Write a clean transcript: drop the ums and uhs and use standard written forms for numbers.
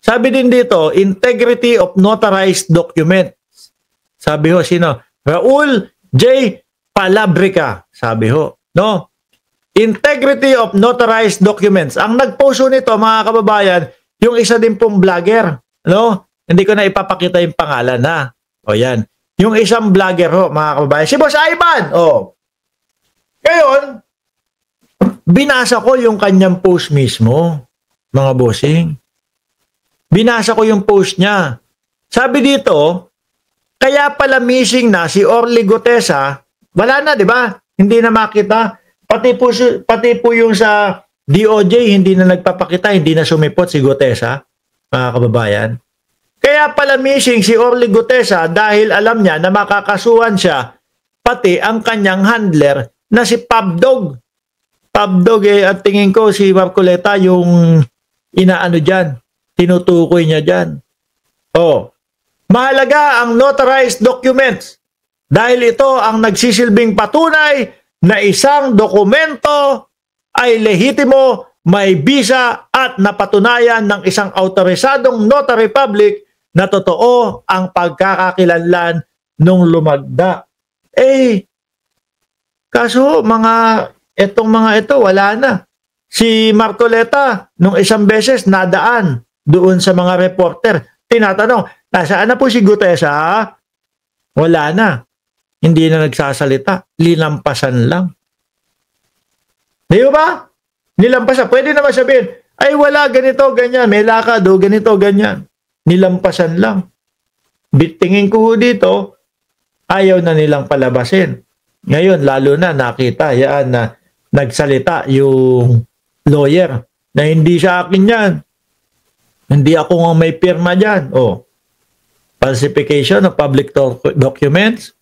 Sabi din dito, integrity of notarized document. Sabi ho, sino? Raul J. Palabrica. Sabi ho. No? Integrity of notarized documents. Ang nag-post nito, mga kababayan, yung isa din pong vlogger. No? Hindi ko na ipapakita yung pangalan, ha? O yan. Yung isang vlogger ho, mga kababayan. Si Boss Ivan. O. Ngayon, binasa ko yung kanyang post mismo, mga bossing. Binasa ko yung post niya. Sabi dito, kaya pala missing na si Orly Gutesa, wala na, di ba? Hindi na makita. Pati po yung sa DOJ, hindi na nagpapakita, hindi na sumipot si Gutesa, mga kababayan. Kaya pala missing si Orly Gutesa dahil alam niya na makakasuhan siya, pati ang kanyang handler na si Pabdog. Pabdog, at tingin ko si Marcoleta yung inaano dyan, tinutukoy niya dyan. Oh, mahalaga ang notarized documents dahil ito ang nagsisilbing patunay na isang dokumento ay lehitimo, may bisa at napatunayan ng isang autorisadong notary public na totoo ang pagkakakilanlan nung lumagda. Kaso itong mga ito wala na. Si Marcoleta nung isang beses nadaan doon sa mga reporter. Tinatanong, nasaan na po si Gutesa? Wala na. Hindi na nagsasalita. Linampasan lang. Di ba? Nilampasan. Pwede naman sabihin, ay wala, ganito, ganyan. May lakad, ganito, ganyan. Nilampasan lang. Tingin ko dito, ayaw na nilang palabasin. Ngayon, lalo na nakita, yan na nagsalita yung lawyer na hindi sa akin yan. Hindi ako nga may pirma dyan. Falsification of public documents,